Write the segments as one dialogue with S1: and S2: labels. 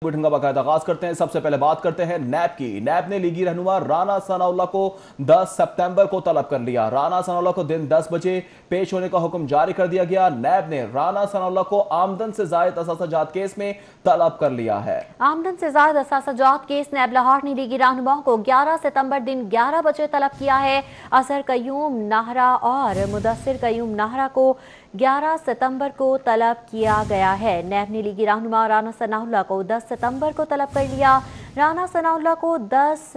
S1: Bulletin का बाकायदा आगाज करते हैं। सबसे पहले बात करते हैं नैब की। नैब ने लीगी रहनुमा राना सनाउल्लाह को 10 सितंबर को तलब कर लिया। राना सनाउल्लाह को दिन 10 बजे पेश होने का हुक्म जारी कर दिया गया। नैब ने राना सनाउल्लाह को आमदन से जायद असासाजात केस में तलब कर लिया है।
S2: आमदन से जायद असासाजात केस नैब लाहौर ने लीगी रहनुमाओं को 11 सितंबर दिन 11 बजे तलब किया है। अजहर कयूम नाहरा और मुदस्सिर कयूम नाहरा को 11 सितंबर को तलब किया गया है। नैब ने लीगी रहनुमा राना सनाउल्लाह को 10 सितंबर को तलब कर लिया। राना सनाउल्लाह को 10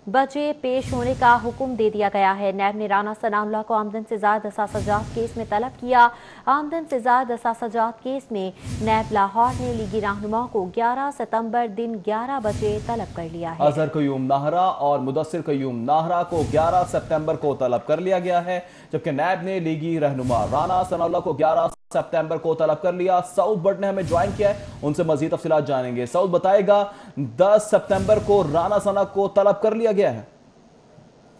S2: बजे पेश होने का हुक्म दे दिया गया है। नैब ने राना सनाउल्लाह को आमदन से जायद असासाजात केस में तलब किया। आमदन से जायद असासाजात केस में नैब लाहौर ने लीगी रहनुमाओं को 11 सितंबर दिन 11 बजे तलब कर लिया है।
S1: अजहर कयूम नाहरा और मुदस्सिर कयूम नाहरा को 11 सितंबर को तलब कर लिया गया है, जबकि नैब ने लीगी रहनुमा राना सनाउल्लाह को 11 सितंबर को तलब कर लिया। सऊद बट ने हमें ज्वाइन किया है, उनसे मजीद तफसीलात जानेंगे। सऊद बताएगा, 10 सितंबर को राना सना को तलब कर लिया गया है।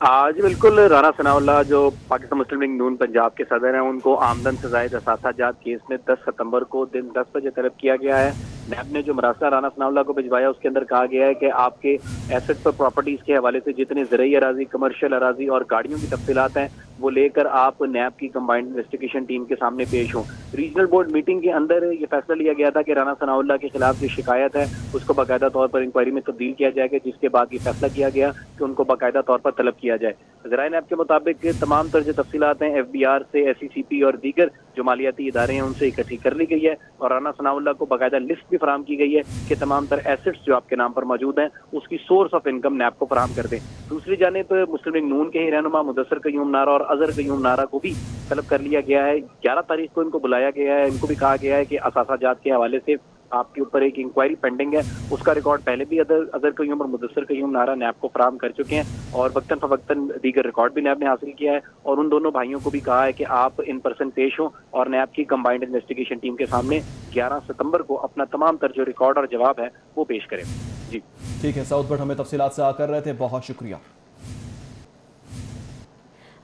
S3: आज बिल्कुल राना सनाउल्लाह जो पाकिस्तान मुस्लिम लीग नून पंजाब के सदर हैं, उनको आमदन से जायद असासाजात केस में 10 सितंबर को दिन 10 बजे तलब किया गया है। नैब ने जो मरासला राना सनाउल्लाह को भिजवाया, उसके अंदर कहा गया है कि आपके एसेट्स और प्रॉपर्टीज के हवाले से जितने ज़रई अराजी, कमर्शियल अराजी और गाड़ियों की तफसीलात हैं, वो लेकर आप नैब की कंबाइंड इन्वेस्टिगेशन टीम के सामने पेश हों। रीजनल बोर्ड मीटिंग के अंदर ये फैसला लिया गया था कि राना सनाउल्लाह के खिलाफ जो शिकायत है उसको बाकायदा तौर पर इंक्वायरी में तब्दील किया जाएगा, जिसके बाद ये फैसला किया गया कि उनको बाकायदा तौर पर तलब किया जाए। ज़राए नैब के मुताबिक तमाम तर्ज तफसीलात हैं FBR से SECP और दीगर जो मालियाती इदारे हैं उनसे इकट्ठी कर ली गई है, और राना सनाउल्लाह को बाकायदा लिस्ट भी फराहम की गई है कि तमाम तर एसेट्स जो आपके नाम पर मौजूद हैं उसकी सोर्स ऑफ इनकम नैब को फराहम कर दें। दूसरी जानिब मुस्लिम लीग नून के ही रहनुमा मुदस्सिर कयूम नाहरा और अजहर कयूम नाहरा को भी तलब कर लिया गया है। 11 तारीख को इनको बुलाया गया है। इनको भी कहा गया है कि असासाजात के हवाले से आपके ऊपर एक इंक्वायरी पेंडिंग है, उसका रिकॉर्ड पहले भी अजहर कयूम और मुदस्सिर कयूम नाहरा नैब को फराहम कर चुके हैं, और वक्तन फवक्तन दीगर रिकॉर्ड भी नैब ने हासिल किया है। और उन दोनों भाइयों को भी कहा है कि आप इन पर्सन पेश हों और नैब की कंबाइंड इन्वेस्टिगेशन टीम के सामने 11 सितंबर को अपना तमाम तर जो रिकॉर्ड और जवाब है वो पेश करें। जी
S1: ठीक है, साउथ बट हमें तफसीलात से कर रहे थे, बहुत शुक्रिया।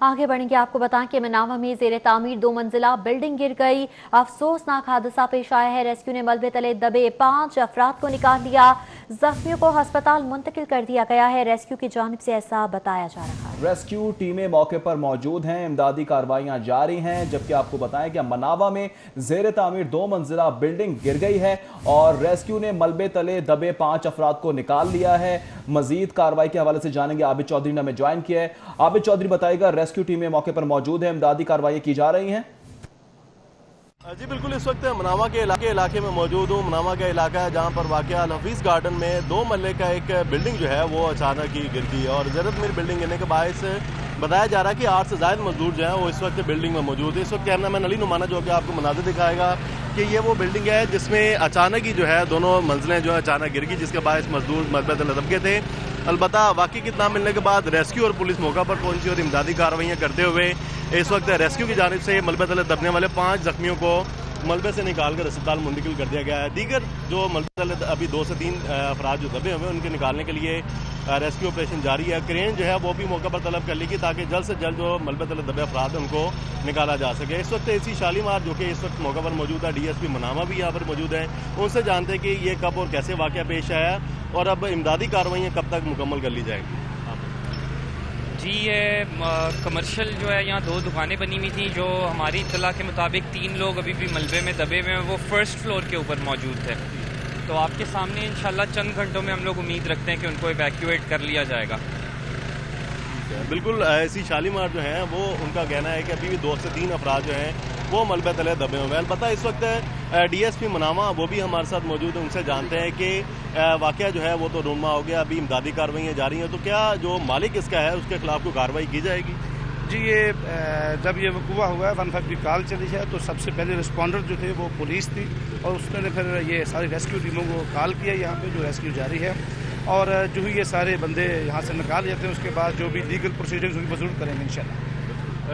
S2: आगे बढ़ेंगे, आपको बताएं कि मनावा में जेर तामीर 2 मंजिला बिल्डिंग गिर गई। अफसोसनाक हादसा पेश आया है। रेस्क्यू ने मलबे तले दबे 5 अफराद को निकाल लिया। जख्मियों को अस्पताल मुंतकिल कर दिया गया है। रेस्क्यू की जानिब से ऐसा बताया जा रहा है।
S1: रेस्क्यू टीमें मौके पर मौजूद हैं, इमदादी कार्रवाइयां जारी हैं, जबकि आपको बताएं कि मनावा में जेर तामीर 2 मंजिला बिल्डिंग गिर गई है और रेस्क्यू ने मलबे तले दबे 5 अफराद को निकाल लिया है। मजीद कार्रवाई के हवाले से जानेंगे, आबिद चौधरी ने हमें ज्वाइन किया है। आबिद चौधरी बताएगा, रेस्क्यू टीमें मौके पर मौजूद हैं, इमदादी कार्रवाई की जा रही हैं।
S4: जी बिल्कुल, इस वक्त मनावा के इलाके में मौजूद हूँ। मनावा का इलाका है जहाँ पर वाक़या अल हफीज़ गार्डन में 2 मरले का एक बिल्डिंग जो है वो अचानक ही गिर गई, और ज़रूरत मेरी बिल्डिंग गिरने के बायस बताया जा रहा है कि 8 से ज़ायद मजदूर जो हैं वो इस वक्त बिल्डिंग में मौजूद है। इस वक्त कैमरा मैन अली नुमाना जो कि आपको मनाज़िर दिखाएगा कि ये वो बिल्डिंग है जिसमें अचानक ही जो है दोनों मंजिलें जो है अचानक गिर गई, जिसके बायस मजदूर मलबे तले दब गए थे। अलबत्ता वाकई की इत्तला मिलने के बाद रेस्क्यू और पुलिस मौका पर पहुंची और इमदादी कार्रवाइयाँ करते हुए इस वक्त रेस्क्यू की जानिब से मलबे तले दबने वाले 5 जख्मियों को मलबे से निकालकर अस्पताल मुंतकिल कर दिया गया है। दीगर जो मलबे तले अभी 2 से 3 अफराद जो दबे हुए हैं उनके निकालने के लिए रेस्क्यू ऑपरेशन जारी है। क्रेन जो है वो भी मौके पर तलब कर ली गई ताकि जल्द से जल्द जो मलबे तले दबे अफराद हैं उनको निकाला जा सके। इस वक्त AC शालीमार जो कि इस वक्त मौके पर मौजूद है, DSP मनावा भी यहाँ पर मौजूद है, उनसे जानते हैं कि ये कब और कैसे वाक़या पेश आया और अब इमदादी कार्रवाइयाँ कब तक मुकम्मल कर ली जाएंगी।
S5: जी, ये कमर्शियल जो है यहाँ 2 दुकानें बनी हुई थी, जो हमारी इत्तला के मुताबिक 3 लोग अभी भी मलबे में दबे हुए हैं, वो फर्स्ट फ्लोर के ऊपर मौजूद थे। तो आपके सामने इंशाल्लाह चंद घंटों में हम लोग उम्मीद रखते हैं कि उनको इवैक्यूएट कर लिया जाएगा।
S4: बिल्कुल, ऐसी शालीमार जो है वो उनका कहना है कि अभी भी 2 से 3 अफराद जो हैं वो मलबे तले दबे हुए हैं। अलबत्ता इस वक्त DSP मनावा वो भी हमारे साथ मौजूद है, उनसे जानते हैं कि वाक़या जो है वो तो रूनमा हो गया, अभी इमदादी कार्रवाइयाँ जारी हैं, तो क्या जो मालिक इसका है उसके खिलाफ कोई कार्रवाई की जाएगी?
S6: जी, ये जब ये वक़ूआ हुआ है 150 की कॉल चली है तो सबसे पहले रिस्पॉन्डर जो थे वो पुलिस थी, और उसने फिर ये सारी रेस्क्यू टीमों को कॉल किया यहाँ पे जो रेस्क्यू जारी है, और जो ही ये सारे बंदे यहाँ से निकाल जाते हैं उसके बाद जो भी लीगल प्रोसीडिंग्स उनकी ज़रूर करेंगे इंशाल्लाह।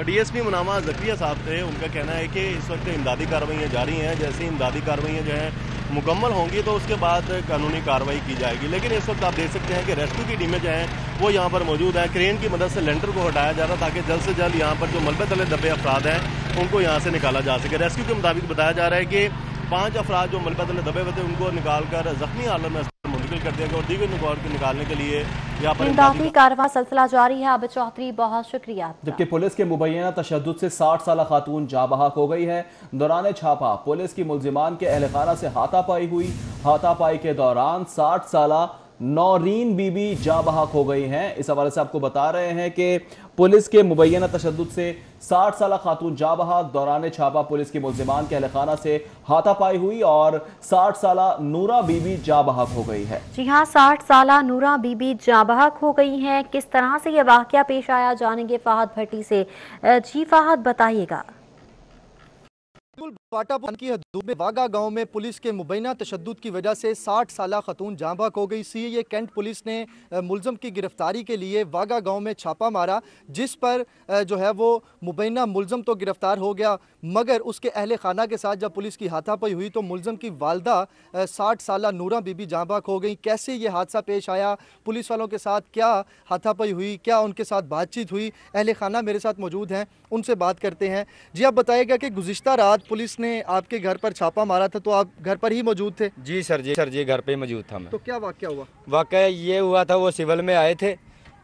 S4: DSP मुनामा ज़किया साहब थे, उनका कहना है कि इस वक्त इमदादी कार्रवाइयाँ जारी हैं, जैसे इमदादी कार्रवाइयाँ जो हैं मुकम्मल होंगी तो उसके बाद कानूनी कार्रवाई की जाएगी। लेकिन इस वक्त आप देख सकते हैं कि रेस्क्यू की टीमें जो हैं वो यहाँ पर मौजूद हैं। क्रेन की मदद से लेंटर को हटाया जा रहा है ताकि जल्द से जल्द यहाँ पर जो मलबे तले दबे अफराद हैं उनको यहाँ से निकाला जा सके। रेस्क्यू के मुताबिक बताया जा रहा है कि 5 अफराद जो मलबे तले दबे हुए थे उनको निकालकर जख्मी हालत में मुंतकिल कर दिया गया और दीगर निकाल को निकालने के लिए यहाँ पर
S2: इमदादी कार्रवाई सिलसिला जारी है। आबिद चौधरी, बहुत शुक्रिया आपका।
S1: जबकि पुलिस के मुबैना तशद्दुद से 60 साल खातून जाँ बहक हो गई है। दौरान छापा पुलिस की मुलजिमान के अहलखाना से हाथापाई हुई। हाथापाई के दौरान 60 साल नौरीन बीबी जाँ बहक हो गई हैं। इस हवाले से आपको बता रहे हैं कि पुलिस के मुबैना तशद्दुद से 60 साल खातून जाँ बहक। दौरान छापा पुलिस की मुलजिमान के अहलखाना से हाथापाई हुई और 60 साल नूरा बीबी जाँ बहक हो गई है।
S2: जी हाँ, 60 साल नूरा बीबी जाँ बहक हो गई हैं। किस तरह से ये वाकया पेश आया, जानेंगे फहद भट्टी से। जी फहद, बताइएगा।
S7: बाटापुर की हदूद में वागा गांव में पुलिस के मुबैना तशद्दुद की वजह से 60 साल खतून जाँ बहक हो गई। सीए कैंट पुलिस ने मुलजम की गिरफ्तारी के लिए वागा गांव में छापा मारा, जिस पर जो है वो मुबैना मुलजम तो गिरफ्तार हो गया, मगर उसके अहले खाना के साथ जब पुलिस की हाथापाई हुई तो मुलजम की वालदा 60 साल नूरा बीबी जाँ बहक हो गई। कैसे ये हादसा पेश आया, पुलिस वालों के साथ क्या हाथापाई हुई, क्या उनके साथ बातचीत हुई, अहले खाना मेरे साथ मौजूद हैं, उनसे बात करते हैं। जी, आप बताइएगा कि गुज़िश्ता रात पुलिस ने आपके घर पर छापा मारा था, तो आप घर पर ही मौजूद थे?
S8: जी सर जी घर पे ही मौजूद था मैं।
S7: तो क्या वाकया हुआ?
S8: वाकया ये हुआ था, वो सिविल में आए थे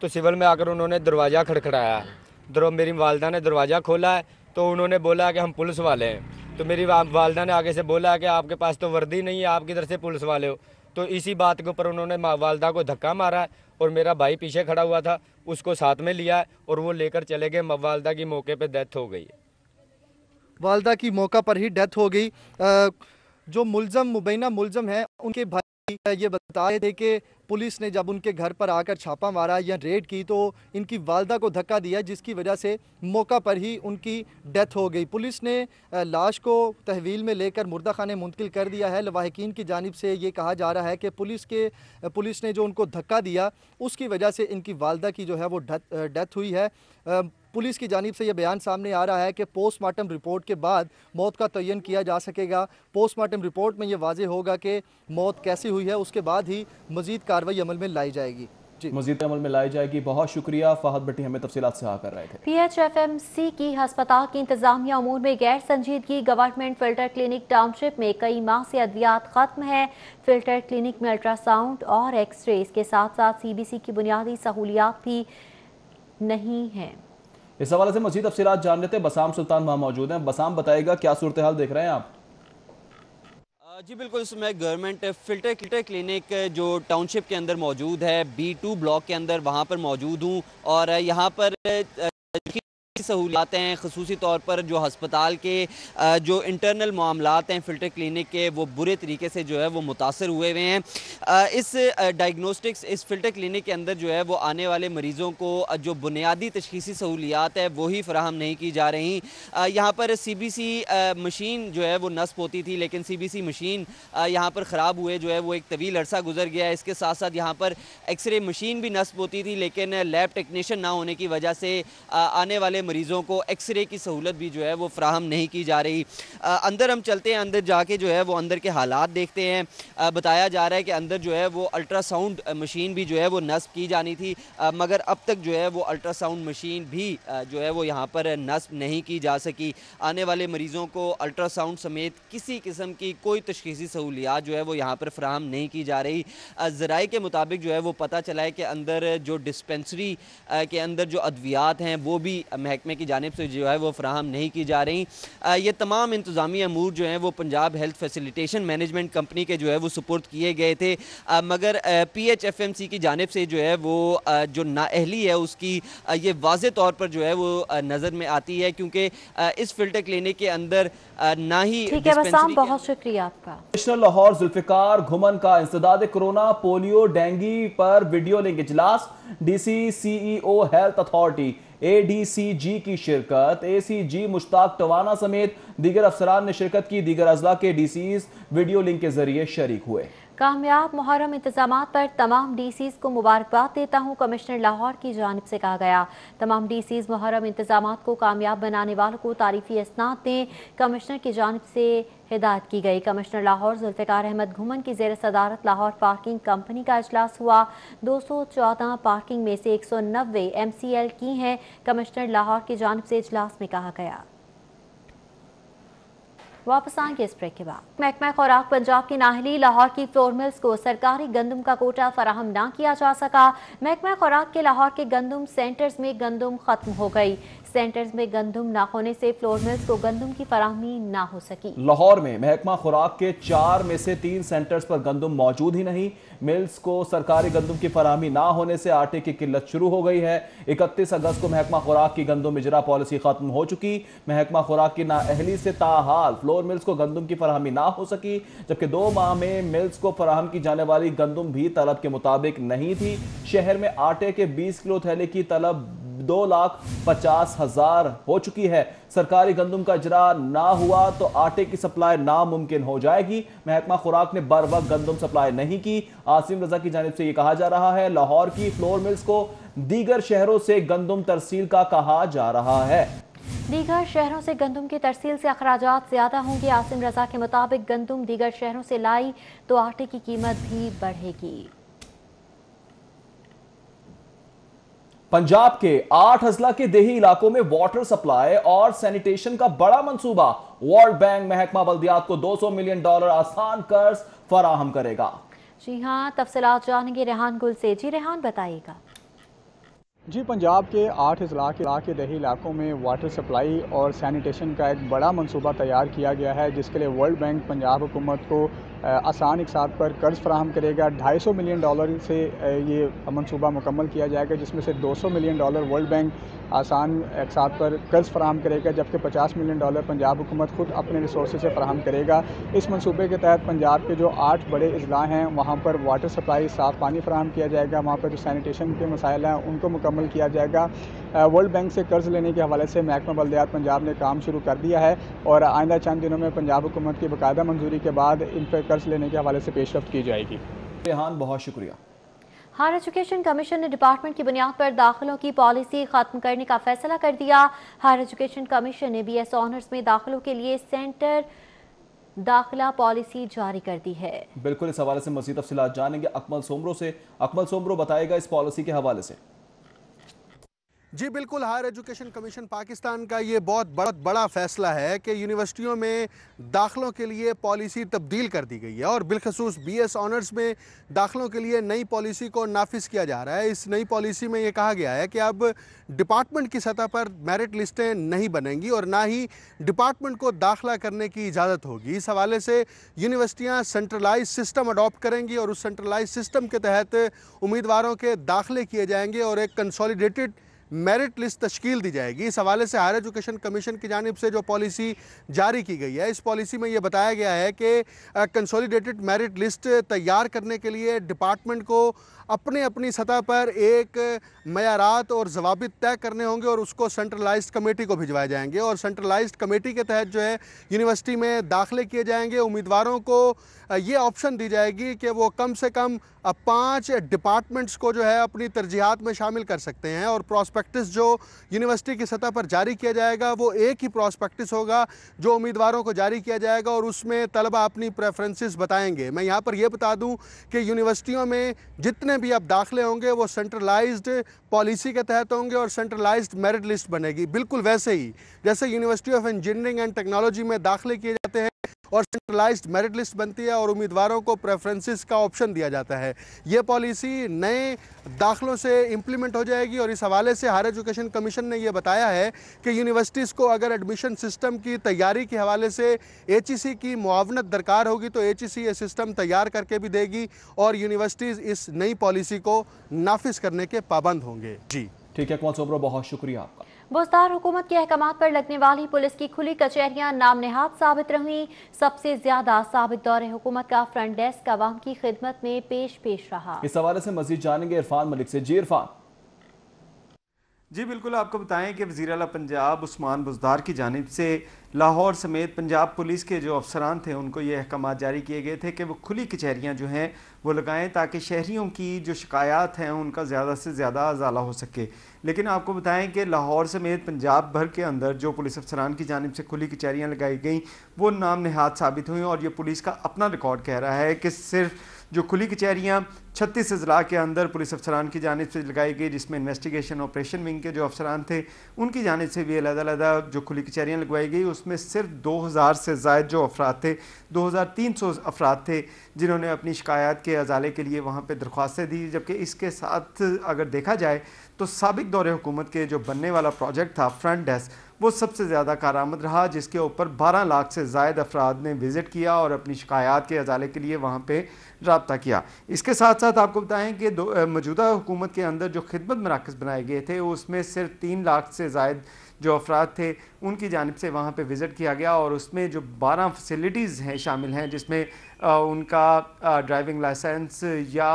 S8: तो सिविल में आकर उन्होंने दरवाज़ा खड़खड़ाया। मेरी वालदा ने दरवाज़ा खोला है तो उन्होंने बोला कि हम पुलिस वाले हैं। तो मेरी वालदा ने आगे से बोला कि आपके पास तो वर्दी नहीं है, आप किधर से पुलिस वाले हो। तो इसी बात के ऊपर उन्होंने वालदा को धक्का मारा है और मेरा भाई पीछे खड़ा हुआ था, उसको साथ में लिया और वो लेकर चले गए। वालदा की मौके पर डेथ हो गई।
S7: वालदा की मौका पर ही डेथ हो गई। जो मुलजम मुबैना मुलजम है उनके भाई ये बता रहे थे कि पुलिस ने जब उनके घर पर आकर छापा मारा या रेड की तो इनकी वालदा को धक्का दिया, जिसकी वजह से मौका पर ही उनकी डेथ हो गई। पुलिस ने लाश को तहवील में लेकर मुर्दा खाने मुंतकिल कर दिया है। लवाहिकीन की जानिब से ये कहा जा रहा है कि पुलिस ने जो उनको धक्का दिया उसकी वजह से इनकी वालदा की जो है वो डेथ हुई है। पुलिस की जानिब से यह बयान सामने आ रहा है कि पोस्टमार्टम रिपोर्ट के बाद मौत का तयन किया जा सकेगा। पोस्टमार्टम रिपोर्ट में यह वाज़ेह होगा कि मौत कैसी हुई है, उसके बाद ही मज़ीद कार्रवाई अमल में लाई जाएगी। जी,
S1: मज़ीद अमल में लाई जाएगी। बहुत शुक्रिया फहद भट्टी, हमें तफसीलात से कर रहे थे।
S2: PHFMC की अस्पताल की इंतजामिया अमूर में गैर संजीदगी। गवर्नमेंट फिल्टर क्लिनिक टाउनशिप में कई माह से अद्वियात खत्म है। फिल्टर क्लिनिक में अल्ट्रासाउंड और एक्सरे, इसके साथ साथ CBC की बुनियादी सहूलियात भी नहीं है।
S1: इस हवाले से मज़ीद तफसीलात जान लेते हैं। बसाम सुल्तान वहाँ मौजूद हैं। बसाम, बताएगा क्या सूरत हाल देख रहे हैं आप?
S9: जी बिल्कुल, इसमें गवर्नमेंट फिल्टर क्लिनिक जो टाउनशिप के अंदर मौजूद है, B2 ब्लॉक के अंदर, वहाँ पर मौजूद हूँ और यहाँ पर सहूलियात हैं। ख़ुसूसी तौर पर जो हस्पताल के जो इंटरनल मामलात हैं फिल्टर क्लिनिक के, वो बुरे तरीके से जो है वो मुतासर हुए हुए हैं। इस डायग्नोस्टिक्स इस फिल्टर क्लिनिक के अंदर जो है वो आने वाले मरीज़ों को जो बुनियादी तशख़ीसी सहूलियात है वही फ़राहम नहीं की जा रही। यहाँ पर CBC मशीन जो है वो नस्ब होती थी, लेकिन CBC मशीन यहाँ पर ख़राब हुए जो है वो एक तवील अरसा गुजर गया है। इसके साथ साथ यहाँ पर एक्सरे मशीन भी नस्ब होती थी, लेकिन लैब टेक्नीशियन ना होने की वजह से आने वाले मरीज़ों को एक्सरे की सहूलत भी जो है वो फ्राहम नहीं की जा रही। अंदर हम चलते हैं, अंदर जाके जो है वो अंदर के हालात देखते हैं। बताया जा रहा है कि अंदर जो है वो अल्ट्रासाउंड मशीन भी जो है वो नस्ब की जानी थी, मगर अब तक जो है वो अल्ट्रासाउंड मशीन भी जो है वो यहाँ पर नस्ब नहीं की जा सकी। आने वाले मरीज़ों को अल्ट्रासाउंड समेत किसी किस्म की कोई तशख़ीसी सहूलियात जो है वो यहाँ पर फ्राहम नहीं की जा रही। ज़राए के मुताबिक जो है वो पता चला है कि अंदर जो डिस्पेंसरी के अंदर जो अद्वियात हैं वो भी महकमे की जानिब से जो है वो फ्राहम नहीं की जा रही। ये तमाम इंतज़ामी अमूर जो हैं वो Punjab health facilitation management company के जो है वो सुपुर्द किए गए थे, मगर PHFMC की जानिब से जो है वो जो नाअहली है उसकी ये वाज़े तौर पर जो है वो नज़र में आती है, क्योंकि इस फिल्टर क्लिनिक के अंदर ना ही।
S2: ठीक है बसाम, बहुत शुक्रिया आपका।
S1: कमिश्नर लाहौर जुल्फ़िकार घुमन का इंसदाद कोरोना, पोलियो, डेंगू पर वीडियो लिंक इजलास। DC CEO health authority ADCG की शिरकत। ACG मुश्ताक टवाना समेत दीगर अफसरान ने शिरकत की। दीगर अजला के DCs वीडियो लिंक के जरिए शरीक हुए।
S2: कामयाब मुहर्रम इंतजामात पर तमाम DCs को मुबारकबाद देता हूँ, कमिश्नर लाहौर की जानिब से कहा गया। तमाम DCs मुहर्रम इंतजामात को कामयाब बनाने वालों को तारीफी इसनाद दें, कमिश्नर की जानिब से हिदायत की गई। कमिश्नर लाहौर जुल्फ़िकार अहमद घुमन की ज़ेर सदारत लाहौर पार्किंग कंपनी का इजलास हुआ। 214 पार्किंग में से 190 MCL की हैं। कमिश्नर लाहौर की जानिब से इजलास में कहा गया। वापस आएंगे इस ब्रेक के बाद। महकमा खुराक पंजाब की नाहली लाहौर की फ्लोर मिल्स को सरकारी गंदम का कोटा फराहम ना किया जा सका। महकमा खुराक के लाहौर के गंदम सेंटर्स में गंदम खत्म हो गई। सेंटर्स में गंदम ना होने से फ्लोर मिल्स को गंदम की फराहमी ना हो सकी।
S1: लाहौर में महकमा खुराक के 4 में से 3 सेंटर्स पर गंदम मौजूद ही नहीं। मिल्स को सरकारी गंदम की फराहमी ना होने से आटे की किल्लत शुरू हो गई है। 31 अगस्त को महकमा खुराक की गंदम इजरा पॉलिसी खत्म हो चुकी। महकमा खुराक की नाअहली से ताहाल फ्लोर मिल्स को गंदम की फराहमी ना हो सकी, जबकि 2 माह में मिल्स को फराहम की जाने वाली गंदम भी तलब के मुताबिक नहीं थी। शहर में आटे के 20 किलो थैले की तलब 2,50,000 हो चुकी है। सरकारी गंदम का इजरा ना हुआ तो आटे की सप्लाई नामुमकिन हो जाएगी। महकमा खुराक ने बर वक्त गंदम सप्लाई नहीं की। आसिम रजा की जानिब से यह कहा जा रहा है लाहौर की फ्लोर मिल्स को दीगर शहरों से गंदम तरसील का कहा जा रहा है।
S2: दीगर शहरों से गंदम की तरसील से अखराजात ज्यादा होंगे। आसिम रजा के मुताबिक गंदम दीगर शहरों से लाई तो आटे की कीमत भी बढ़ेगी।
S1: पंजाब के 8 अजला के देही इलाकों में वाटर सप्लाई और सैनिटेशन का बड़ा मंसूबा। वर्ल्ड बैंक महकमा बल्दियात को $200 मिलियन आसान कर्ज फराहम करेगा।
S2: जी हाँ, तफसीलात जानेंगे रेहान गुल से। जी रेहान, बताइएगा।
S10: जी, पंजाब के 8 अजला के देही इलाकों में वाटर सप्लाई और सैनिटेशन का एक बड़ा मंसूबा तैयार किया गया है, जिसके लिए वर्ल्ड बैंक पंजाब हुकूमत को आसान इकसात पर कर्ज फराहम करेगा। $250 मिलियन से ये मंसूबा मुकम्मल किया जाएगा, जिसमें से $200 मिलियन वर्ल्ड बैंक आसान इकसात पर कर्ज फराहम करेगा, जबकि $50 मिलियन पंजाब हुकूमत खुद अपने रिसोर्स से फराहम करेगा। इस मंसूबे के तहत पंजाब के जो 8 बड़े अजला हैं वहाँ पर वाटर सप्लाई, साफ़ पानी फराहम किया जाएगा। वहाँ पर जो सैनिटेशन के मसाइल हैं उनको मुकम्मल किया जाएगा। वर्ल्ड बैंक से कर्ज लेने के हवाले से महकमा बल्दियात पंजाब ने काम शुरू कर दिया है और आइंदा चंद दिनों में पंजाब हुकूमत की बाकायदा मंजूरी के बाद इन पर कर्ज लेने के हवाले से पेशरफ्त की जाएगी।
S1: रेहान, बहुत शुक्रिया।
S2: हायर एजुकेशन कमीशन ने डिपार्टमेंट की बुनियाद पर दाखिलों की पॉलिसी खत्म करने का फैसला कर दिया। हायर एजुकेशन कमीशन ने BS ऑनर्स में दाखिलों के लिए सेंटर दाखिला पॉलिसी जारी कर दी है।
S1: बिल्कुल, इस हवाले से मज़ीद तफसीलात जानेंगे अकमल सोमरो से। अकमल सोमरो, बताएगा इस पॉलिसी के हवाले से।
S11: जी बिल्कुल, हायर एजुकेशन कमीशन पाकिस्तान का ये बहुत बड़ा फैसला है कि यूनिवर्सिटियों में दाखिलों के लिए पॉलिसी तब्दील कर दी गई है और बिलखसूस BS ऑनर्स में दाखिलों के लिए नई पॉलिसी को नाफिज किया जा रहा है। इस नई पॉलिसी में ये कहा गया है कि अब डिपार्टमेंट की सतह पर मेरिट लिस्टें नहीं बनेंगी और ना ही डिपार्टमेंट को दाखिला करने की इजाज़त होगी। इस हवाले से यूनिवर्सिटियाँ सेंट्रलाइज सिस्टम अडॉप्ट करेंगी और उस सेंट्रलाइज सिस्टम के तहत उम्मीदवारों के दाखिले किए जाएंगे और एक कंसोलिडेटेड मेरिट लिस्ट तश्कील दी जाएगी। इस हवाले से हायर एजुकेशन कमीशन की जानिब से जो पॉलिसी जारी की गई है, इस पॉलिसी में ये बताया गया है कि कंसोलिडेटेड मेरिट लिस्ट तैयार करने के लिए डिपार्टमेंट को अपनी सतह पर एक मयारात और जवाबित तय करने होंगे और उसको सेंट्रलाइज्ड कमेटी को भिजवाए जाएंगे और सेंट्रलाइज्ड कमेटी के तहत जो है यूनिवर्सिटी में दाखिले किए जाएंगे। उम्मीदवारों को ये ऑप्शन दी जाएगी कि वो कम से कम 5 डिपार्टमेंट्स को जो है अपनी तरजीहात में शामिल कर सकते हैं और प्रॉस्पेक्टस जो यूनिवर्सिटी की सतह पर जारी किया जाएगा वो एक ही प्रॉस्पेक्टस होगा जो उम्मीदवारों को जारी किया जाएगा और उसमें तलबा अपनी प्रेफरेंसेस बताएंगे। मैं यहाँ पर यह बता दूँ कि यूनिवर्सिटियों में जितने भी अब दाखिले होंगे वो सेंट्रलाइज्ड पॉलिसी के तहत होंगे और सेंट्रलाइज्ड मेरिट लिस्ट बनेगी, बिल्कुल वैसे ही जैसे university of engineering and technology में दाखिले किए जाते हैं और सेंट्रलाइज्ड मेरिट लिस्ट बनती है और उम्मीदवारों को प्रेफरेंसेस का ऑप्शन दिया जाता है। ये पॉलिसी नए दाखिलों से इम्प्लीमेंट हो जाएगी और इस हवाले से हायर एजुकेशन कमीशन ने यह बताया है कि यूनिवर्सिटीज़ को अगर एडमिशन सिस्टम की तैयारी के हवाले से HEC की मुआवनत दरकार होगी तो HEC ये सिस्टम तैयार करके भी देगी और यूनिवर्सिटीज़ इस नई पॉलिसी को नाफिज करने के पाबंद होंगे। जी
S1: ठीक है, कौन सोबरो, बहुत शुक्रिया आपका।
S2: बुज़दार हुकूमत के अहकामात पर लगने वाली पुलिस की खुली कचहरियां नाम नेहाद साबित रही। सबसे ज्यादा साबित दौरे हुकूमत का फ्रंट डेस्क अवाम की खिदमत में पेश रहा।
S1: इस हवाले से मजीद जानेंगे इरफान मलिक से। जी इरफान।
S12: जी बिल्कुल, आपको बताएं कि वज़ीर आला पंजाब उस्मान बुज़दार की जानिब से लाहौर समेत पंजाब पुलिस के जो अफसरान थे उनको ये अहकामात जारी किए गए थे कि वो खुली कचहरियाँ जो हैं वो लगाएं ताकि शहरियों की जो शिकायत हैं उनका ज़्यादा से ज़्यादा अजाला हो सके। लेकिन आपको बताएं कि लाहौर समेत पंजाब भर के अंदर जो पुलिस अफसरान की जानिब से खुली कचहरियाँ लगाई गई वो नाम नेहाद साबित हुई और ये पुलिस का अपना रिकॉर्ड कह रहा है कि सिर्फ जो खुली कचहरियाँ 36 अजला के अंदर पुलिस अफसरान की जानिब से लगाई गई, जिसमें इन्वेस्टिगेशन ऑपरेशन विंग के जो अफसरान थे उनकी जानिब से भी अलग-अलग जो खुली कचहरियाँ लगवाई गई, उसमें सिर्फ 2000 से ज़ायद जो अफराद थे, 2300 अफराद थे जिन्होंने अपनी शिकायत के अजाले के लिए वहाँ पर दरख्वास्तें दी। जबकि इसके साथ अगर देखा जाए तो साबिक दौरे हुकूमत के जो बनने वाला प्रोजेक्ट था फ्रंट डेस्क, वो सबसे ज़्यादा कारामद रहा, जिसके ऊपर 12 लाख से ज़ायद अफराद ने विज़िट किया और अपनी शिकायत के अजाले के लिए वहाँ पे रब्ता किया। इसके साथ साथ आपको बताएं कि मौजूदा हुकूमत के अंदर जो खिदमत मराकज़ बनाए गए थे उसमें सिर्फ 3 लाख से ज़ायद जो अफराद थे उनकी जानिब से वहाँ पे विज़िट किया गया और उसमें जो 12 फैसिलिटीज़ हैं शामिल हैं, जिसमें उनका ड्राइविंग लाइसेंस या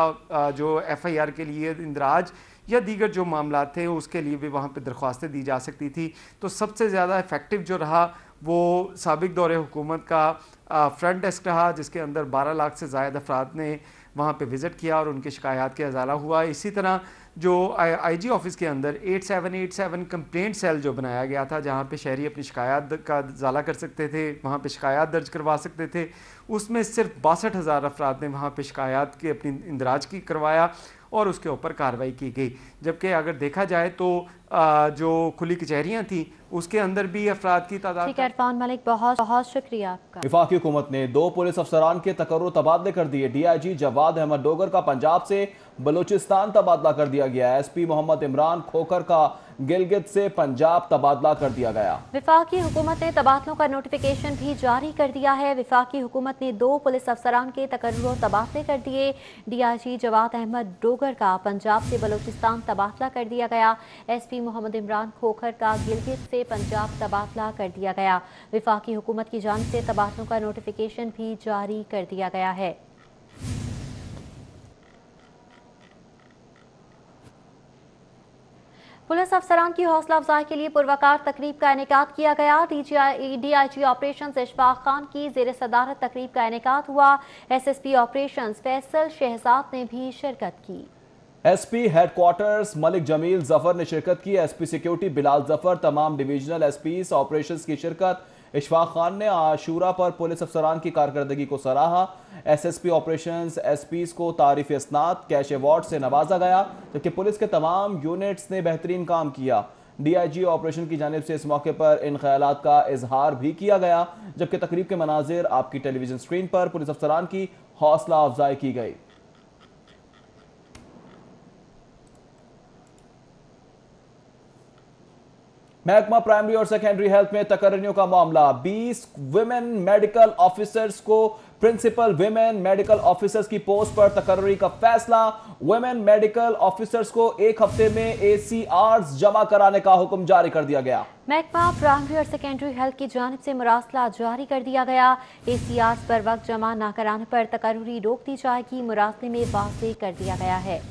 S12: जो FIR के लिए इंदराज या दीगर जो मामला थे उसके लिए भी वहाँ पे दरख्वास्तें दी जा सकती थी। तो सबसे ज़्यादा इफ़ेक्टिव जो रहा वो साबिक दौरे हुकूमत का फ्रंट डेस्क रहा, जिसके अंदर 12 लाख से ज़ायद अफराद ने वहाँ पे विज़िट किया और उनकी शिकायत के अजाला हुआ। इसी तरह जो IG ऑफिस के अंदर 8787 कंप्लेंट सेल जो बनाया गया था, जहाँ पे शहरी अपनी शिकायत का अजाला कर सकते थे, वहाँ पे शिकायत दर्ज करवा सकते थे, उसमें सिर्फ 62,000 अफराद ने वहाँ पे शिकायत की अपनी इंदराज की करवाया और उसके ऊपर कार्रवाई की गई। जबकि अगर देखा जाए तो जो खुली कचहरियाँ थी उसके अंदर भी अफराद की तादाद।
S2: ठीक है इरफान मलिक, बहुत बहुत शुक्रिया आपका।
S1: वफाकी हुकूमत ने 2 पुलिस अफसरान के तकर्रुर तबादले कर दिए। DIG जवाद अहमद डोगर का पंजाब से बलूचिस्तान तबादला कर दिया गया। SP मोहम्मद इमरान खोखर का गिलगित से पंजाब तबादला कर दिया गया।
S2: वफाकी हुकूमत ने तबादलों का नोटिफिकेशन भी जारी कर दिया है। वफाकी हुकूमत ने 2 पुलिस अफसरान के तकर्रुर तबादले कर दिए। DIG जवाद अहमद डोगर का पंजाब से बलूचिस्तान तबादला कर दिया गया। SP मोहम्मद इमरान खोखर का गिलगित से पंजाब तबादला कर दिया गया। वफाकी हुकूमत की जानिब से तबादलों का नोटिफिकेशन भी जारी कर दिया गया है। पुलिस अफसरान की हौसला अफजाई के लिए पुरवकार तकरीब का इनेकाद किया गया। DIG ऑपरेशंस इशफाक खान की जेर सदारत तकरीब का इनेकाद हुआ। SSP ऑपरेशंस फैसल शहजाद ने भी शिरकत की।
S1: SP हेडक्वार्टर्स मलिक जमील जफर ने शिरकत की। SP सिक्योरिटी बिलाल जफर, तमाम डिवीजनल SPs ऑपरेशंस की शिरकत। इशफाक खान ने आशूरा पर पुलिस अफसरान की कारकर्दगी को सराहा। SSP ऑपरेशंस SPs को तारीफ इस्नाद कैश अवार्ड से नवाजा गया, जबकि पुलिस के तमाम यूनिट्स ने बेहतरीन काम किया। DIG ऑपरेशन की जानिब से इस मौके पर इन ख्यालात का इजहार भी किया गया, जबकि तकरीब के मनाजिर आपकी टेलीविजन स्क्रीन पर पुलिस अफसरान की हौसला अफजाई की गई। महकमा प्राइमरी और सेकेंडरी हेल्थ में तकर्रियों का मामला। 20 विमेन मेडिकल ऑफिसर्स को प्रिंसिपल विमेन मेडिकल ऑफिसर्स की पोस्ट पर तकर्री का फैसला। विमेन मेडिकल ऑफिसर्स को 1 हफ्ते में ACRs जमा कराने का हुक्म जारी कर दिया गया।
S2: महकमा प्राइमरी और सेकेंडरी हेल्थ की जानिब से मुरासला जारी कर दिया गया। ACRs पर वक्त जमा न कराने पर तकर्री रोक दी जाएगी। मुरासले में वाज़ेह कर दिया गया है।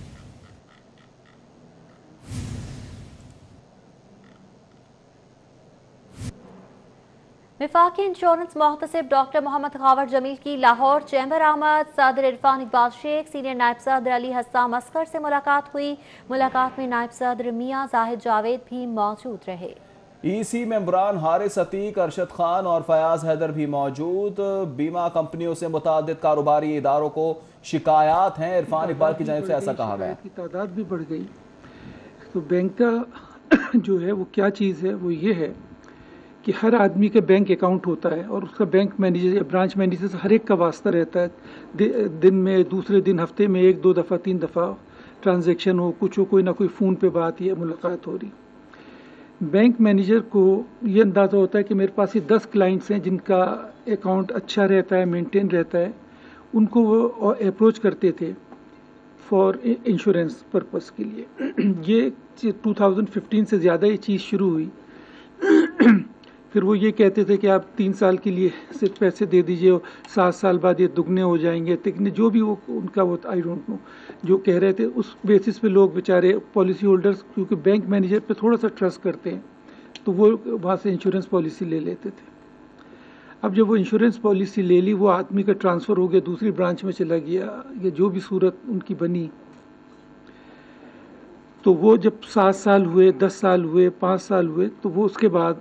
S2: विफाकी इंश्योरेंस मोहतसिब डॉक्टर मोहम्मद खावर जमील की लाहौर चैम्बर आमद। सदर इरफान इकबाल शेख, सीनियर नायब सदर अली हस्साम असगर से मुलाकात हुई। मुलाकात में नायब सदर मियां जाहिद जावेद भी मौजूद रहे।
S1: EC मेंबरान हारिस अतीक, अरशद खान और फयाज हैदर भी मौजूद। बीमा कंपनियों से मुतादिद कारोबारी इदारों को शिकायत हैं। इरफान इकबाल की जानिब से ऐसा कहा गया।
S13: तादाद भी बढ़ गई। तो बैंक का जो है वो क्या चीज़ है, वो ये है कि हर आदमी का बैंक अकाउंट होता है और उसका बैंक मैनेजर या ब्रांच मैनेजर से हर एक का वास्ता रहता है। दिन में, दूसरे दिन, हफ्ते में 1-2 दफ़ा 3 दफ़ा ट्रांजैक्शन हो, कुछ हो, कोई ना कोई फ़ोन पे बात या मुलाकात हो रही। बैंक मैनेजर को ये अंदाज़ा होता है कि मेरे पास ये 10 क्लाइंट्स हैं जिनका अकाउंट अच्छा रहता है, मेंटेन रहता है। उनको वो अप्रोच करते थे फॉर इंश्योरेंस पर्पस के लिए। ये 2015 से ज़्यादा ये चीज़ शुरू हुई। फिर वो ये कहते थे कि आप 3 साल के लिए सिर्फ पैसे दे दीजिए, 7 साल बाद ये दुगने हो जाएंगे, तिगने, जो भी वो उनका वो आई डोंट नो जो कह रहे थे। उस बेसिस पे लोग बेचारे पॉलिसी होल्डर्स, क्योंकि बैंक मैनेजर पे थोड़ा सा ट्रस्ट करते हैं, तो वो वहाँ से इंश्योरेंस पॉलिसी ले लेते थे। अब जब वो इंश्योरेंस पॉलिसी ले ली, वो आदमी का ट्रांसफ़र हो गया, दूसरी ब्रांच में चला गया, या जो भी सूरत उनकी बनी, तो वो जब 7 साल हुए, 10 साल हुए, 5 साल हुए, तो वो उसके बाद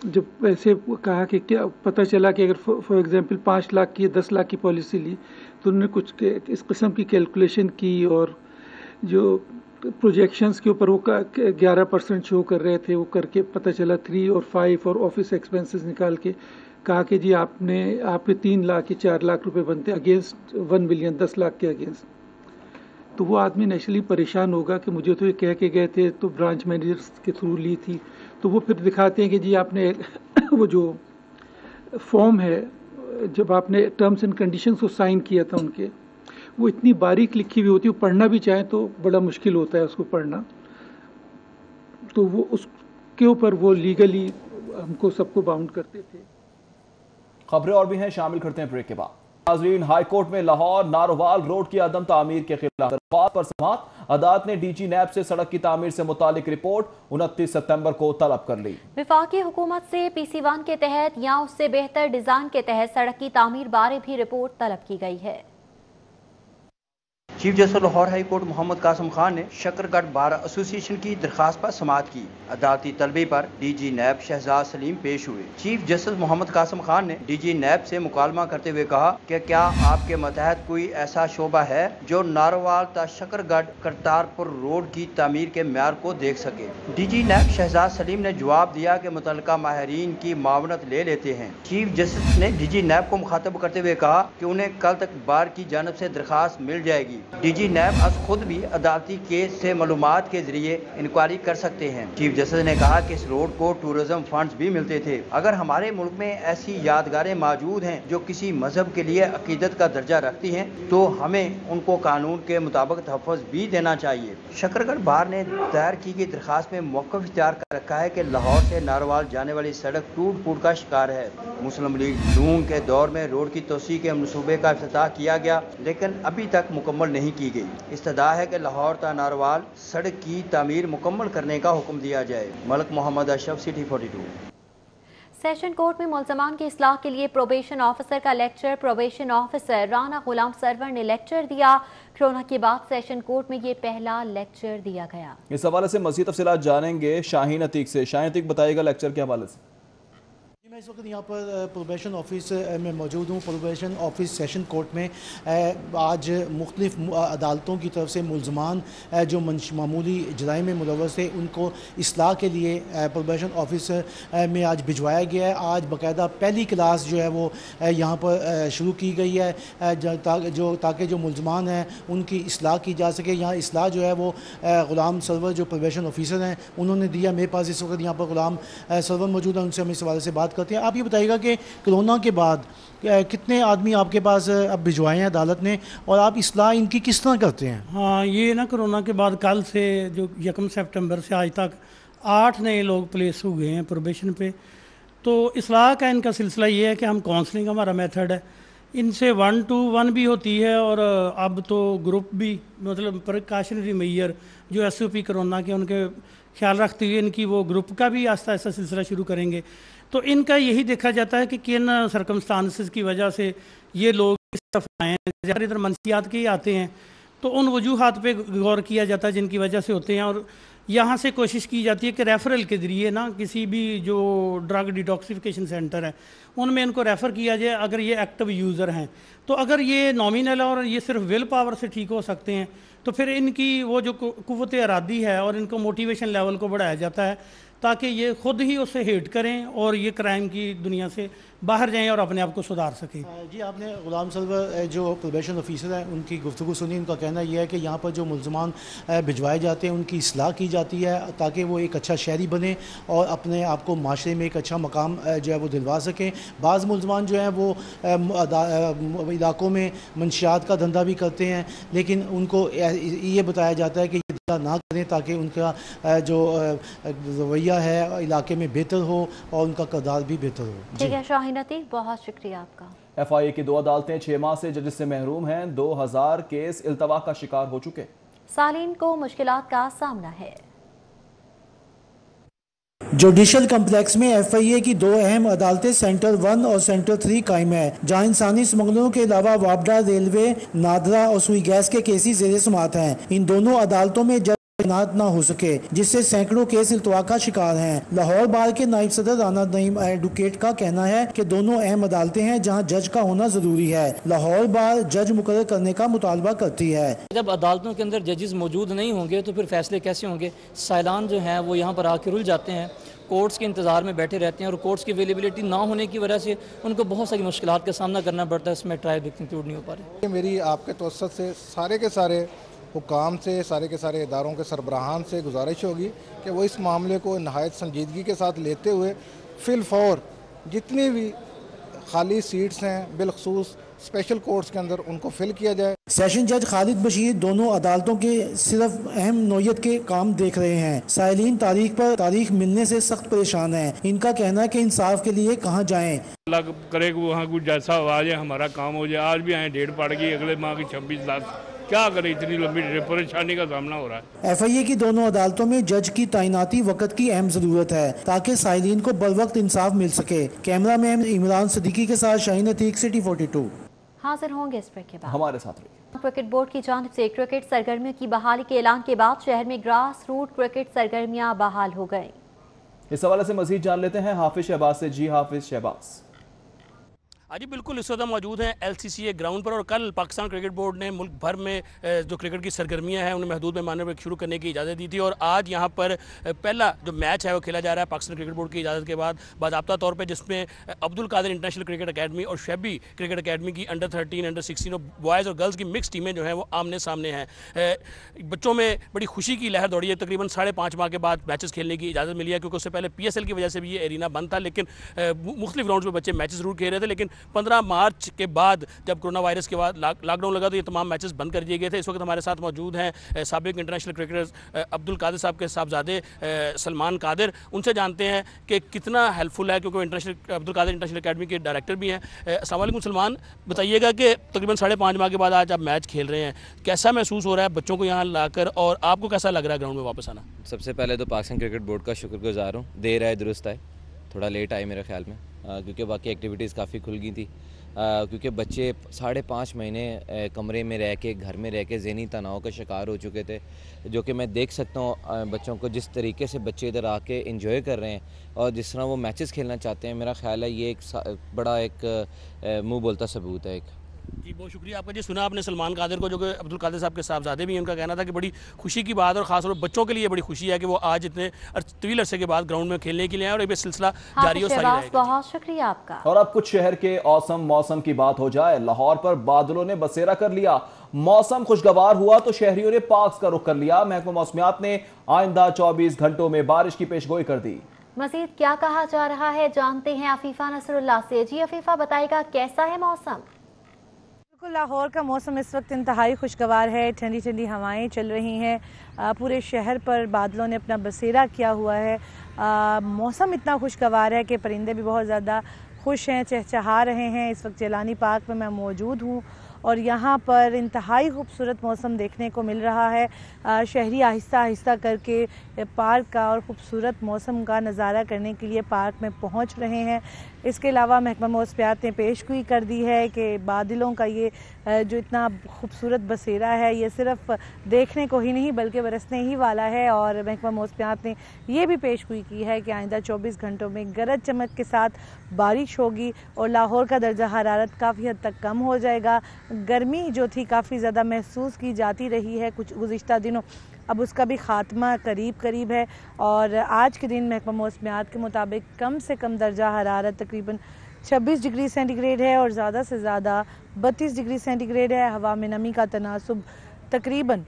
S13: जब वैसे कहा कि क्या पता चला कि अगर फॉर एग्जांपल 5 लाख की 10 लाख की पॉलिसी ली तो उन्होंने कुछ इस किस्म की कैलकुलेशन की और जो प्रोजेक्शंस के ऊपर वो 11% शो कर रहे थे, वो करके पता चला 3 और 5 और ऑफिस एक्सपेंसेस निकाल के कहा कि जी आपके 3 लाख या 4 लाख रुपए बनते अगेंस्ट 1 बिलियन, 10 लाख के अगेंस्ट। तो वो आदमी नेचुरली परेशान होगा कि मुझे तो ये कह के गए थे, तो ब्रांच मैनेजर्स के थ्रू ली थी। तो वो फिर दिखाते हैं कि जी आपने वो जो फॉर्म है, जब आपने टर्म्स एंड कंडीशंस को साइन किया था उनके, वो इतनी बारीक लिखी हुई होती है, पढ़ना भी चाहे तो बड़ा मुश्किल होता है उसको पढ़ना। तो वो उसके ऊपर वो लीगली हमको सबको बाउंड करते थे।
S1: खबरें और भी हैं, शामिल करते हैं ब्रेक के बाद। नाज़रीन, हाई कोर्ट में लाहौर नारोवाल रोड की अदम तामीर के खिलाफ दरख्वास्त पर समाअत। अदालत ने डीजी नैब से सड़क की तामीर से मुतालिक रिपोर्ट 29 सितंबर को तलब कर ली।
S2: विफाकी हुकूमत से PC1 के तहत या उससे बेहतर डिजाइन के तहत सड़क की तामीर बारे भी रिपोर्ट तलब की गई है।
S14: Chief justice Lahore high court Mohammad Qasim Khan ने शकरगढ़ बार एसोसिएशन की दरखास्त पर समाअत की। अदालती तलबे पर डीजी नैब शहजाद सलीम पेश हुए। चीफ जस्टिस मोहम्मद कासिम खान ने डीजी नैब से मुकालमा करते हुए कहा कि क्या आपके मतहत कोई ऐसा शोबा है जो नारोवाल ता शकरगढ़ करतारपुर रोड की तामीर के म्यार को देख सके। डीजी नैब शहजाद सलीम ने जवाब दिया कि मुतल्लिका माहिरीन की मावनत ले लेते हैं। चीफ जस्टिस ने डीजी नैब को मुखातब करते हुए कहा कि उन्हें कल तक बार की जानब से दरखास्त मिल जाएगी। डीजी नैब आज खुद भी अदालती केस से मालूमात के जरिए इंक्वायरी कर सकते हैं। चीफ जस्टिस ने कहा कि इस रोड को टूरिज्म फंड्स भी मिलते थे। अगर हमारे मुल्क में ऐसी यादगारें मौजूद हैं जो किसी मजहब के लिए अकीदत का दर्जा रखती हैं, तो हमें उनको कानून के मुताबिक तहफ़्फ़ुज़ भी देना चाहिए। शकरगढ़ बार ने दायर की गई दरखास्त में मौक़िफ़ इख्तियार कर रखा है कि लाहौर से नारोवाल जाने वाली सड़क टूट फूट का शिकार है। मुस्लिम लीग नून के दौर में रोड की तोसी के मनसूबे का इफ्तिताह किया गया, लेकिन अभी तक मुकम्मल नहीं की गई। इस्तदा है कि लाहौर ता नारोवाल सड़क की तामीर मुकम्मल करने का हुक्म दिया जाए। Malik Mohammad Ashraf, city 42।
S2: Session court में मुल्ज़मान की इस्लाह के लिए प्रोबेशन ऑफिसर का lecture. Probation officer Rana Ghulam Sarwar ने लेक्चर दिया। कोरोना के बाद सेशन कोर्ट में ये पहला लेक्चर दिया गया।
S1: इस हवाले से मज़ीद तफसीलात जानेंगे शाहीन अतीक से। शाहीन अतीक, बताइएगा लेक्चर के हवाले से।
S15: मैं इस वक्त यहाँ पर प्रोबेशन ऑफिस में मौजूद हूँ। प्रोबेशन ऑफिस सेशन कोर्ट में आज मुख्तलिफ अदालतों की तरफ से मुल्ज़मान जो मामूली जराइम में मुलव्वस थे उनको इस्लाह के लिए प्रोबेशन ऑफिस में आज भिजवाया गया है। आज बाकायदा पहली क्लास जो है वो यहाँ पर शुरू की गई है ताकि जो मुल्ज़मान हैं उनकी इस्लाह की जा सके। यहाँ इस्लाह जो है वो ग़ुलाम सरवर जो प्रोबेशन ऑफिसर हैं उन्होंने दिया। मेरे पास इस वक्त यहाँ पर ग़ुलाम सरवर मौजूद है, उनसे हम इस हवाले से बात करते हैं। आप ये बताइएगा कि कोरोना के बाद कितने आदमी आपके पास अब भिजवाए हैं अदालत ने, और आप इस्लाह इनकी किस तरह करते हैं?
S16: हाँ, ये ना कोरोना के बाद कल से जो 1 सितंबर से आज तक 8 नए लोग प्लेस हुए हैं प्रोबेशन पे। तो इस्लाह का इनका सिलसिला ये है कि हम काउंसलिंग हमारा मेथड है, इनसे 1-to-1 भी होती है और अब तो ग्रुप भी, मतलब प्रिकॉशनरी मेजर जो SOP कोरोना के उनके ख्याल रखते हुए इनकी वो ग्रुप का भी आस्ता आस्ता सिलसिला शुरू करेंगे। तो इनका यही देखा जाता है कि किन सर्कमस्टांसेस की वजह से ये लोग इस तरफ आए हैं। ज़्यादा इधर मनसियात के ही आते हैं, तो उन वजूहात पे गौर किया जाता है जिनकी वजह से होते हैं, और यहाँ से कोशिश की जाती है कि रेफरल के ज़रिए ना किसी भी जो ड्रग डिटॉक्सिफिकेशन सेंटर है उनमें इनको रेफ़र किया जाए अगर ये एक्टिव यूज़र हैं। तो अगर ये नॉमिनल है और ये सिर्फ विल पावर से ठीक हो सकते हैं तो फिर इनकी वो जो कुव्वत इरादी है और इनको मोटिवेशन लेवल को बढ़ाया जाता है ताकि ये खुद ही उससे हेट करें और ये क्राइम की दुनिया से बाहर जाएं और अपने आप को सुधार सकें।
S15: जी, आपने ग़ुलाम सरवर जो प्रोबेशन ऑफिसर हैं उनकी गुफ्तगू सुनी। उनका कहना यह है कि यहाँ पर जो मुल्ज़मान भिजवाए जाते हैं उनकी इस्लाह की जाती है ताकि वो एक अच्छा शहरी बने और अपने आप को माशरे में एक अच्छा मकाम जो है वो दिलवा सकें। बाज़ मुल्ज़मान जो हैं वो इलाकों में मंशियात का धंधा भी करते हैं, लेकिन उनको ये बताया जाता है कि ना करें ताकि उनका जो रवैया है इलाके में बेहतर हो और उनका किरदार भी बेहतर हो।
S2: ठीक है शाहीन अतीक, बहुत शुक्रिया आपका।
S1: FIA की 2 अदालतें 6 माह से जजेस से महरूम हैं। 2000 केस इल्तवा का शिकार हो चुके।
S2: सालीन को मुश्किलात का सामना है।
S15: जुडिशल कम्प्लेक्स में FIA की 2 अहम अदालतें सेंटर 1 और सेंटर 3 कायम है, जहां इंसानी स्मगलरों के अलावा वापडा, रेलवे, नादरा और सुई गैस के केसेस ज़ेर समाअत हैं। इन दोनों अदालतों में तैनात न हो सके, जिससे सैकड़ों केस इल्तवा का शिकार हैं। लाहौर बार के नायब सदर राना नईम एडवोकेट का कहना है कि दोनों अहम अदालतें हैं जहां जज का होना जरूरी है। लाहौर बार जज मुकर्रर करने का मुतालबा करती है।
S17: जब अदालतों के अंदर जजेस मौजूद नहीं होंगे तो फिर फैसले कैसे होंगे? साइलान जो हैं वो यहाँ पर आके रुल जाते हैं, कोर्ट्स के इंतज़ार में बैठे रहते हैं और कोर्ट्स की अवेलेबिलिटी ना होने की वजह से उनको बहुत सारी मुश्किलात का सामना करना पड़ता है। इसमें ट्रायल इंक्लूड नहीं हो पा रही।
S18: मेरी आपके तवज्जुह से सारे के सारे हुकाम से, सारे के सारे इदारों के सरबराहान से गुजारिश होगी कि वो इस मामले को नहायत संजीदगी के साथ लेते हुए फिलफौर जितनी भी खाली सीट्स हैं बिलखसूस स्पेशल कोर्ट्स के अंदर उनको फिल किया जाए।
S15: सेशन जज खालिद बशीर दोनों अदालतों के सिर्फ अहम नौयत के काम देख रहे हैं। साइलिन तारीख पर तारीख मिलने से सख्त परेशान हैं। इनका कहना है कि इंसाफ के लिए कहाँ जाएं।
S19: अल्लाह करे कि वहाँ कुछ जैसा आ जाए, हमारा काम हो जाए। आज भी आए, डेट पड़ गई, अगले माह की 26 लाख, क्या करें, इतनी लंबी परेशानी का सामना हो रहा है।
S15: FIA की दोनों अदालतों में जज की तैनाती वक्त की अहम जरूरत है ताकि साइलिन को बर वक्त इंसाफ मिल सके। कैमरा मैन इमरान सिद्दीकी के साथ शाहीन अतीक, सिटी 42।
S2: हाजिर होंगे इस ब्रेक के बाद।
S1: हमारे साथ रहिए।
S2: क्रिकेट बोर्ड की जानिब से क्रिकेट सरगर्मियों की बहाली के ऐलान के बाद शहर में ग्रास रूट क्रिकेट सरगर्मियां बहाल हो गई।
S1: इस हवाले से मजीद जान लेते हैं हाफिज शहबाज से। जी हाफिज शहबाज।
S20: जी बिल्कुल, इस वक्त मौजूद हैं LCCA ग्राउंड पर और कल पाकिस्तान क्रिकेट बोर्ड ने मुल्क भर में जो क्रिकेट की सरगर्मियां हैं उन्हें महदूद पैमाने पर शुरू करने की इजाज़त दी थी और आज यहां पर पहला जो मैच है वो खेला जा रहा है पाकिस्तान क्रिकेट बोर्ड की इजाज़त के बाद बाज़ाब्ता तौर पर, जिसमें Abdul Qadir international cricket academy और शैबी क्रिकेट अकेडमी की अंडर 13, अंडर 16 और बॉयज़ और गर्ल्स की मिक्स टीमें जो हैं वो आमने सामने हैं। बच्चों में बड़ी खुशी की लहर दौड़ी है। तकरीबन 5.5 माह के बाद मैचेस खेलने की इजाज़त मिली है, क्योंकि उससे पहले PSL की वजह से भी ये एरिना बंद था, लेकिन मुख्तलिफ ग्राउंड पर बच्चे मैचेस जरूर खेल रहे थे। लेकिन 15 मार्च के बाद जब कोरोना वायरस के बाद लॉकडाउन लगा तो ये तमाम मैचेस बंद कर दिए गए थे। इस वक्त हमारे साथ मौजूद हैं साबिक इंटरनेशनल क्रिकेटर अब्दुल कादिर साहब के साहबजादे सलमान कादिर। उनसे जानते हैं कि कितना हेल्पफुल है, क्योंकि international Abdul Qadir international academy के डायरेक्टर भी हैं। अस्सलाम वालेकुम सलमान, बताइएगा कि तकरीबन 5.5 माह के बाद आज आप मैच खेल रहे हैं, कैसा महसूस हो रहा है बच्चों को यहाँ लाकर और आपको कैसा लग रहा है ग्राउंड में वापस आना?
S21: सबसे पहले तो पाकिस्तान क्रिकेट बोर्ड का शुक्रगुजार हूँ। देर आए दुरुस्त आए, थोड़ा लेट आए मेरे ख्याल में, क्योंकि बाकी एक्टिविटीज़ काफ़ी खुल गई थी। क्योंकि बच्चे 5.5 महीने कमरे में रह के, घर में रह के ज़हनी तनाव का शिकार हो चुके थे, जो कि मैं देख सकता हूँ बच्चों को जिस तरीके से बच्चे इधर आके एंजॉय कर रहे हैं और जिस तरह वो मैचेस खेलना चाहते हैं। मेरा ख्याल है ये एक बड़ा एक मुंह बोलता सबूत है एक।
S20: जी बहुत शुक्रिया आपका। जी सुना आपने सलमान कादिर को, जो कि अब्दुल कादिर साहब के साहबजादे भी हैं। उनका कहना था कि बड़ी खुशी की बात और ख़ासतौर पर बच्चों के लिए बड़ी खुशी है कि वो आज इतने तवील अरसे के बाद ग्राउंड में खेलने के लिए आए और ये सिलसिला जारी हो सारी रहेगा।
S2: बहुत शुक्रिया आपका।
S1: और अब कुछ शहर के औसम मौसम की बात हो जाए। लाहौर पर बादलों ने बसेरा कर लिया, मौसम खुशगवार हुआ तो शहरियों ने पार्क्स का रुख कर लिया। महकमा मौसमियात ने आइंदा 24 घंटों में बारिश की पेशगोई कर दी।
S2: मजीद क्या कहा जा रहा है जानते हैं अफीफा नसरुल्लाह से। जी अफीफा, बताएगा कैसा है मौसम?
S22: बिल्कुल, लाहौर का मौसम इस वक्त इंतहाई खुशगवार है। ठंडी ठंडी हवाएं चल रही हैं। पूरे शहर पर बादलों ने अपना बसेरा किया हुआ है। मौसम इतना खुशगवार है कि परिंदे भी बहुत ज़्यादा खुश हैं, चहचहा रहे हैं। इस वक्त जलानी पार्क में मैं मौजूद हूँ और यहाँ पर इंतहाई खूबसूरत मौसम देखने को मिल रहा है। शहरी आहिस्ता आहिस्ता करके पार्क का और ख़ूबसूरत मौसम का नज़ारा करने के लिए पार्क में पहुँच रहे हैं। इसके अलावा महकमा मौसमियात ने पेशगोई कर दी है कि बादलों का ये जो इतना खूबसूरत बसेरा है ये सिर्फ देखने को ही नहीं बल्कि बरसने ही वाला है। और महकमा मौसमियात ने ये भी पेशगोई की है कि आइंदा 24 घंटों में गरज चमक के साथ बारिश होगी और लाहौर का दर्जा हरारत काफ़ी हद तक कम हो जाएगा। गर्मी जो थी काफ़ी ज़्यादा महसूस की जाती रही है कुछ गुज़िश्ता दिनों, अब उसका भी ख़ात्मा करीब है। और आज के दिन महकमा मौसमियात के मुताबिक कम से कम दर्जा हरारत तकरीबन 26 डिग्री सेंटीग्रेड है और ज़्यादा से ज़्यादा 32 डिग्री सेंटीग्रेड है। हवा में नमी का तनासुब तकरीबन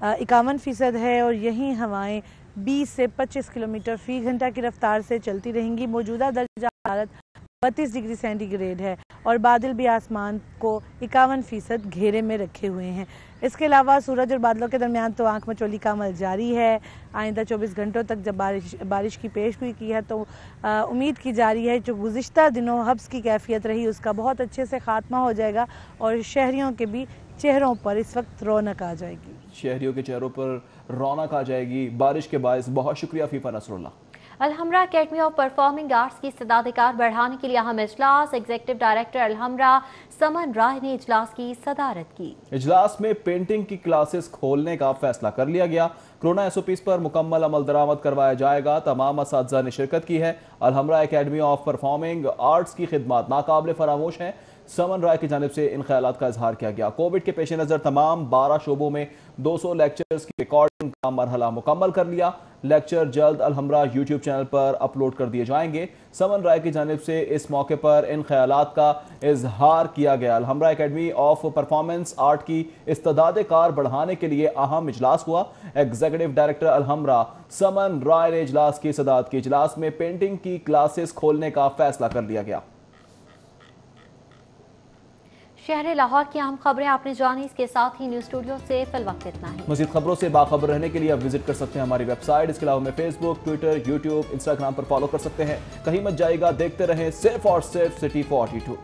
S22: 51% है और यही हवाएं 20 से 25 किलोमीटर फ़ी घंटा की रफ्तार से चलती रहेंगी। मौजूदा दर्जा हरारत 32 डिग्री सेंटीग्रेड है और बादल भी आसमान को 51% घेरे में रखे हुए हैं। इसके अलावा सूरज और बादलों के दरमियान तो आंख मचोली का अमल जारी है। आइंदा 24 घंटों तक जब बारिश की पेशगोई की है तो उम्मीद की जा रही है जो गुज़िश्ता दिनों हब्स की कैफियत रही उसका बहुत अच्छे से ख़ात्मा हो जाएगा और शहरियों के भी चेहरों पर इस वक्त रौनक आ जाएगी।
S1: शहरियों के चेहरों पर रौनक आ जाएगी बारिश के बायस। बहुत शुक्रिया फीफा Nasrullah.
S2: Alhamra academy of performing arts की इस्तेदादिकार बढ़ाने के लिए अहम इजलास। एग्जीक्यूटिव डायरेक्टर अलहमरा समन राय ने इजलास की सदारत की।
S1: इजलास में पेंटिंग की क्लासेस खोलने का फैसला कर लिया गया। कोरोना SOPs पर मुकम्मल अमल दरामद करवाया जाएगा। तमाम असातिज़ा ने शिरकत की है। Alhamra academy of performing arts की खिदमत नाकाबिल फरामोश हैं। समन राय की जानिब से इन ख्यालात का इजहार किया गया। कोविड के पेश नज़र तमाम 12 शोबों में 200 लेक्चर्स की रिकॉर्डिंग का मरहला मुकम्मल कर लिया। लेक्चर जल्द अलहमरा यूट्यूब चैनल पर अपलोड कर दिए जाएंगे। समन राय की जानिब से इस मौके पर इन ख्यालात का इजहार किया गया। Alhamra academy of performance art की इस्तेदाद कार बढ़ाने के लिए अहम इजलास हुआ। एग्जीक्यूटिव डायरेक्टर अलहमरा समन राय ने इजलास की सदारत की। इजलास में पेंटिंग की क्लासेस खोलने का फैसला कर लिया गया।
S2: शहर लाहौर की अहम खबरें आपने जानी। इसके साथ ही न्यूज स्टूडियो से फिल वक्त इतना ही।
S1: मज़ीद खबरों से बाखबर रहने के लिए आप विजिट कर सकते हैं हमारी वेबसाइट। इसके अलावा हमें फेसबुक, ट्विटर, यूट्यूब, इंस्टाग्राम पर फॉलो कर सकते हैं। कहीं मत जाइएगा, देखते रहें सिर्फ और सिर्फ सिटी 42।